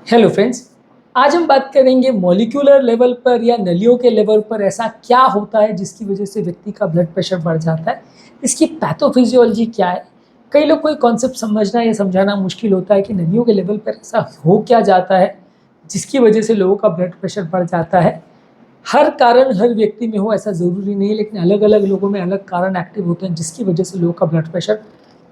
Hello friends, आज हम बात करेंगे मॉलिक्यूलर लेवल पर या नलियों के लेवल पर ऐसा क्या होता है जिसकी वजह से व्यक्ति का ब्लड प्रेशर बढ़ जाता है। इसकी पैथोफिजियोलॉजी क्या है। कई लोग कोई कॉन्सेप्ट समझना या समझाना मुश्किल होता है कि नलियों के लेवल पर ऐसा हो क्या जाता है जिसकी वजह से लोगों का ब्लड प्रेशर बढ़ जाता है। हर कारण हर व्यक्ति में हो ऐसा ज़रूरी नहीं है, लेकिन अलग अलग लोगों में अलग कारण एक्टिव होते हैं जिसकी वजह से लोगों का ब्लड प्रेशर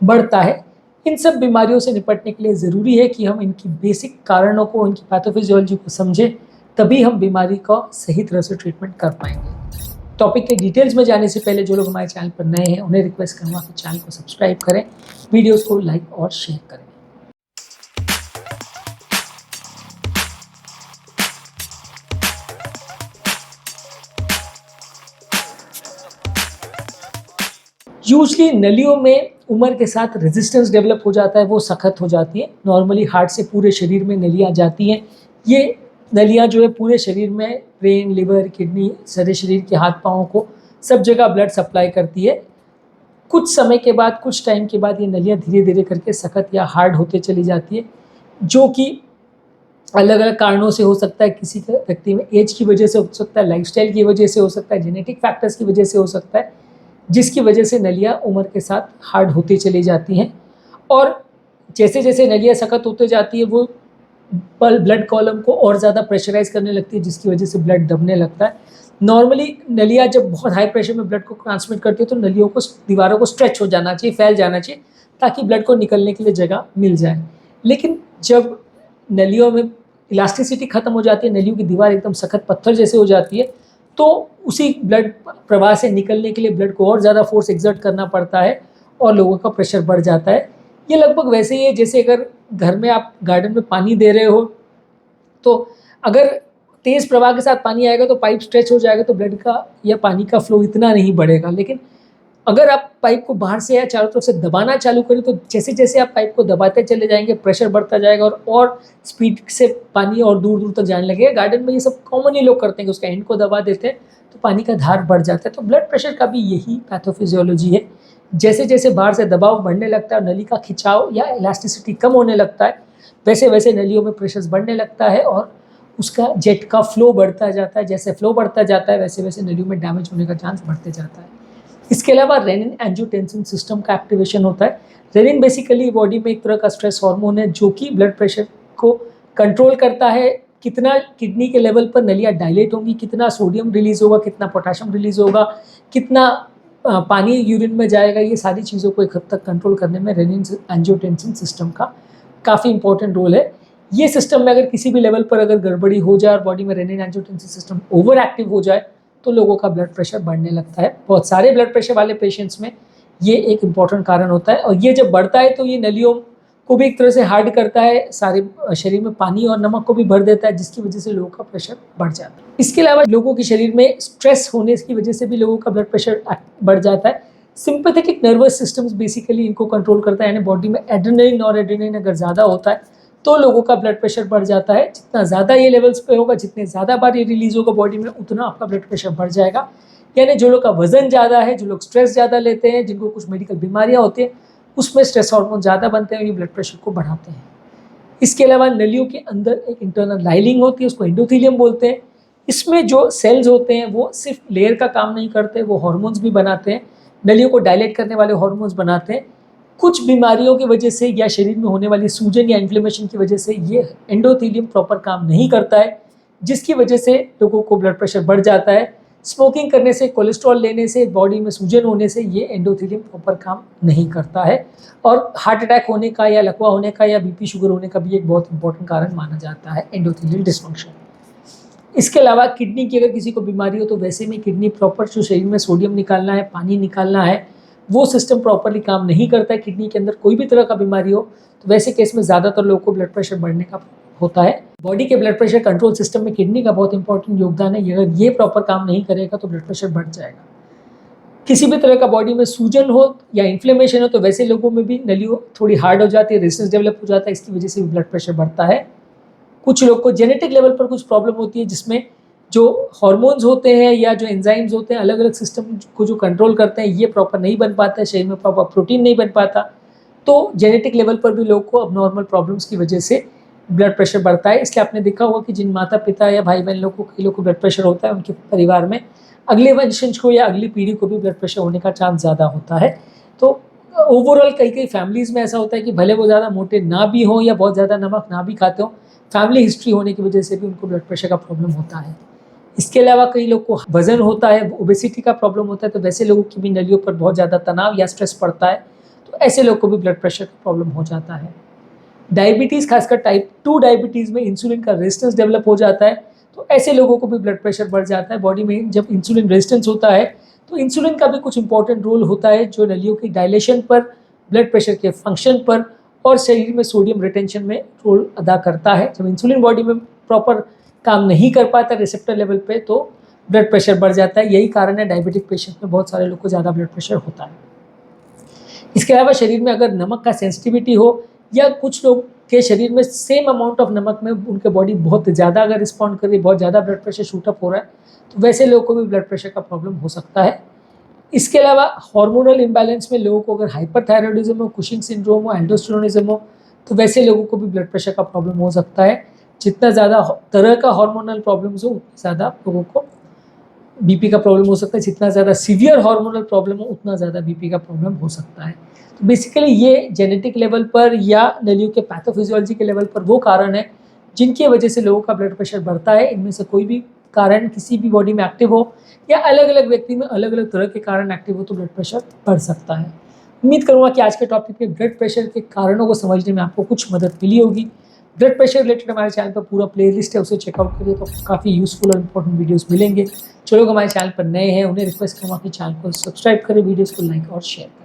बढ़ता है। इन सब बीमारियों से निपटने के लिए ज़रूरी है कि हम इनकी बेसिक कारणों को, इनकी पैथोफिजियोलॉजी को समझें, तभी हम बीमारी का सही तरह से ट्रीटमेंट कर पाएंगे। टॉपिक के डिटेल्स में जाने से पहले जो लोग हमारे चैनल पर नए हैं उन्हें रिक्वेस्ट करूँगा कि चैनल को सब्सक्राइब करें, वीडियोज़ को लाइक और शेयर करें। यूजली नलियों में उम्र के साथ रेजिस्टेंस डेवलप हो जाता है, वो सख्त हो जाती है। नॉर्मली हार्ट से पूरे शरीर में नलियाँ जाती हैं। ये नलियाँ जो है पूरे शरीर में ब्रेन, लिवर, किडनी, सारे शरीर के हाथ पाँव को सब जगह ब्लड सप्लाई करती है। कुछ समय के बाद, कुछ टाइम के बाद ये नलियाँ धीरे धीरे करके सख्त या हार्ड होते चली जाती है, जो कि अलग अलग कारणों से हो सकता है। किसी के व्यक्ति में एज की वजह से हो सकता है, लाइफस्टाइल की वजह से हो सकता है, जेनेटिक फैक्टर्स की वजह से हो सकता है, जिसकी वजह से नलियाँ उम्र के साथ हार्ड होती चली जाती हैं। और जैसे जैसे नलियाँ सख्त होते जाती है, वो ब्लड कॉलम को और ज़्यादा प्रेशराइज करने लगती है, जिसकी वजह से ब्लड दबने लगता है। नॉर्मली नलियाँ जब बहुत हाई प्रेशर में ब्लड को ट्रांसमिट करती है तो नलियों को, दीवारों को स्ट्रेच हो जाना चाहिए, फैल जाना चाहिए, ताकि ब्लड को निकलने के लिए जगह मिल जाए। लेकिन जब नलियों में इलास्टिसिटी खत्म हो जाती है, नलियों की दीवार एकदम सख्त पत्थर जैसे हो जाती है, तो उसी ब्लड प्रवाह से निकलने के लिए ब्लड को और ज़्यादा फोर्स एक्सर्ट करना पड़ता है और लोगों का प्रेशर बढ़ जाता है। ये लगभग वैसे ही है जैसे अगर घर में आप गार्डन में पानी दे रहे हो, तो अगर तेज़ प्रवाह के साथ पानी आएगा तो पाइप स्ट्रेच हो जाएगा, तो ब्लड का या पानी का फ्लो इतना नहीं बढ़ेगा। लेकिन अगर आप पाइप को बाहर से या चारों तरफ से दबाना चालू करें, तो जैसे जैसे आप पाइप को दबाते चले जाएंगे, प्रेशर बढ़ता जाएगा और स्पीड से पानी और दूर दूर तक जाने लगेगा। गार्डन में ये सब कॉमनली लोग करते हैं कि उसका एंड को दबा देते हैं, तो पानी का धार बढ़ जाता है। तो ब्लड प्रेशर का भी यही पैथोफिजियोलॉजी है। जैसे जैसे बाहर से दबाव बढ़ने लगता है और नली का खिंचाव या इलास्टिसिटी कम होने लगता है, वैसे वैसे नलियों में प्रेशर बढ़ने लगता है और उसका जेट का फ्लो बढ़ता जाता है। जैसे फ्लो बढ़ता जाता है, वैसे वैसे नलियों में डैमेज होने का चांस बढ़ते जाता है। इसके अलावा रेनिन एंजियोटेंसिन सिस्टम का एक्टिवेशन होता है। रेनिन बेसिकली बॉडी में एक तरह का स्ट्रेस हार्मोन है, जो कि ब्लड प्रेशर को कंट्रोल करता है। कितना किडनी के लेवल पर नलियाँ डायलेट होंगी, कितना सोडियम रिलीज होगा, कितना पोटेशियम रिलीज होगा, कितना पानी यूरिन में जाएगा, ये सारी चीज़ों को एक हद तक कंट्रोल करने में रेनिन एंजियोटेंसिन सिस्टम का काफ़ी इंपॉर्टेंट रोल है। ये सिस्टम में अगर किसी भी लेवल पर अगर गड़बड़ी हो जाए और बॉडी में renin angiotensin system over active हो जाए, तो लोगों का ब्लड प्रेशर बढ़ने लगता है। बहुत सारे ब्लड प्रेशर वाले पेशेंट्स में ये एक इम्पॉर्टेंट कारण होता है। और ये जब बढ़ता है तो ये नलियों को भी एक तरह से हार्ड करता है, सारे शरीर में पानी और नमक को भी भर देता है, जिसकी वजह से लोगों का प्रेशर बढ़ जाता है। इसके अलावा लोगों के शरीर में स्ट्रेस होने की वजह से भी लोगों का ब्लड प्रेशर बढ़ जाता है। सिंपैथेटिक नर्वस सिस्टम बेसिकली इनको कंट्रोल करता है, यानी बॉडी में एड्रेनलिन और एड्रेनलिन अगर ज़्यादा होता है तो लोगों का ब्लड प्रेशर बढ़ जाता है। जितना ज़्यादा ये लेवल्स पे होगा, जितने ज़्यादा बार ये रिलीज होगा बॉडी में, उतना आपका ब्लड प्रेशर बढ़ जाएगा। यानी जो लोग का वजन ज़्यादा है, जो लोग स्ट्रेस ज़्यादा लेते हैं, जिनको कुछ मेडिकल बीमारियाँ होती हैं, उसमें स्ट्रेस हार्मोन ज़्यादा बनते हैं, ये ब्लड प्रेशर को बढ़ाते हैं। इसके अलावा नलियों के अंदर एक इंटरनल लाइनिंग होती है, उसको एंडोथेलियम बोलते हैं। इसमें जो सेल्स होते हैं वो सिर्फ लेयर का काम नहीं करते, वो हार्मोन्स भी बनाते हैं, नलियों को डायलेट करने वाले हार्मोन्स बनाते हैं। कुछ बीमारियों की वजह से या शरीर में होने वाली सूजन या इन्फ्लेमेशन की वजह से ये एंडोथेलियम प्रॉपर काम नहीं करता है, जिसकी वजह से लोगों को ब्लड प्रेशर बढ़ जाता है। स्मोकिंग करने से, कोलेस्ट्रॉल लेने से, बॉडी में सूजन होने से ये एंडोथेलियम प्रॉपर काम नहीं करता है। और हार्ट अटैक होने का या लकवा होने का या बीपी शुगर होने का भी एक बहुत इंपॉर्टेंट कारण माना जाता है एंडोथेलियल डिसफंक्शन। इसके अलावा किडनी की अगर किसी को बीमारी हो, तो वैसे में किडनी प्रॉपर जो शरीर में सोडियम निकालना है, पानी निकालना है, वो सिस्टम प्रॉपरली काम नहीं करता है। किडनी के अंदर कोई भी तरह का बीमारी हो, तो वैसे केस में ज़्यादातर लोगों को ब्लड प्रेशर बढ़ने का होता है। बॉडी के ब्लड प्रेशर कंट्रोल सिस्टम में किडनी का बहुत इंपॉर्टेंट योगदान है। अगर ये प्रॉपर काम नहीं करेगा तो ब्लड प्रेशर बढ़ जाएगा। किसी भी तरह का बॉडी में सूजन हो या इन्फ्लेमेशन हो, तो वैसे लोगों में भी नलियों थोड़ी हार्ड हो जाती है, रेजिस्टेंस डेवलप हो जाता है, इसकी वजह से भी ब्लड प्रेशर बढ़ता है। कुछ लोग को जेनेटिक लेवल पर कुछ प्रॉब्लम होती है, जिसमें जो हार्मोन्स होते हैं या जो एंजाइम्स होते हैं, अलग अलग सिस्टम को जो कंट्रोल करते हैं, ये प्रॉपर नहीं बन पाता है, शरीर में प्रॉपर प्रोटीन नहीं बन पाता, तो जेनेटिक लेवल पर भी लोग को अब नॉर्मल प्रॉब्लम्स की वजह से ब्लड प्रेशर बढ़ता है। इसलिए आपने देखा होगा कि जिन माता पिता या भाई बहन लोग को, कई लोग को ब्लड प्रेशर होता है, उनके परिवार में अगले वंशज को या अगली पीढ़ी को भी ब्लड प्रेशर होने का चांस ज़्यादा होता है। तो ओवरऑल कई कई फैमिलीज़ में ऐसा होता है कि भले वो ज़्यादा मोटे ना भी हों या बहुत ज़्यादा नमक ना भी खाते हों, फैमिली हिस्ट्री होने की वजह से भी उनको ब्लड प्रेशर का प्रॉब्लम होता है। इसके अलावा कई लोग को वज़न होता है, ओबेसिटी का प्रॉब्लम होता है, तो वैसे लोगों की भी नलियों पर बहुत ज़्यादा तनाव या स्ट्रेस पड़ता है, तो ऐसे लोग को भी ब्लड प्रेशर का प्रॉब्लम हो जाता है। डायबिटीज़, खासकर टाइप 2 डायबिटीज़ में इंसुलिन का रेजिस्टेंस डेवलप हो जाता है, तो ऐसे लोगों को भी ब्लड प्रेशर बढ़ जाता है। बॉडी में जब इंसुलिन रेजिस्टेंस होता है, तो इंसुलिन का भी कुछ इंपॉर्टेंट रोल होता है, जो नलियों की डायलेशन पर, ब्लड प्रेशर के फंक्शन पर और शरीर में सोडियम रिटेंशन में रोल अदा करता है। जब इंसुलिन बॉडी में प्रॉपर काम नहीं कर पाता रिसेप्टर लेवल पे, तो ब्लड प्रेशर बढ़ जाता है। यही कारण है डायबिटिक पेशेंट में बहुत सारे लोग को ज़्यादा ब्लड प्रेशर होता है। इसके अलावा शरीर में अगर नमक का सेंसिटिविटी हो, या कुछ लोग के शरीर में सेम अमाउंट ऑफ नमक में उनके बॉडी बहुत ज़्यादा अगर रिस्पॉन्ड कर रही है, बहुत ज़्यादा ब्लड प्रेशर शूट अप हो रहा है, तो वैसे लोगों को भी ब्लड प्रेशर का प्रॉब्लम हो सकता है। इसके अलावा हार्मोनल इम्बैलेंस में लोगों को अगर हाइपरथायरॉयडिज्म हो, कुशिंग सिंड्रोम हो, एंडोस्टेरोनिज्म हो, तो वैसे लोगों को भी ब्लड प्रेशर का प्रॉब्लम हो सकता है। जितना ज़्यादा तरह का हार्मोनल प्रॉब्लम्स हो, उतना ज़्यादा लोगों को बीपी का प्रॉब्लम हो सकता है। जितना ज़्यादा सीवियर हार्मोनल प्रॉब्लम हो, उतना ज़्यादा बीपी का प्रॉब्लम हो सकता है। तो बेसिकली ये जेनेटिक लेवल पर या नलियों के पैथोफिजियोलॉजी के लेवल पर वो कारण है जिनकी वजह से लोगों का ब्लड प्रेशर बढ़ता है। इनमें से कोई भी कारण किसी भी बॉडी में एक्टिव हो, या अलग अलग व्यक्ति में अलग अलग तरह के कारण एक्टिव हो, तो ब्लड प्रेशर बढ़ सकता है। उम्मीद करूँगा कि आज के टॉपिक में ब्लड प्रेशर के कारणों को समझने में आपको कुछ मदद मिली होगी। ब्लड प्रेशर रिलेटेड हमारे चैनल पर पूरा प्लेलिस्ट है, उसे चेकआउट करिए, तो काफ़ी यूजफुल और इंपॉर्टेंट वीडियोस मिलेंगे। जो लोग हमारे चैनल पर नए हैं, उन्हें रिक्वेस्ट करूँगा कि चैनल को सब्सक्राइब करें, वीडियोस को लाइक और शेयर करें।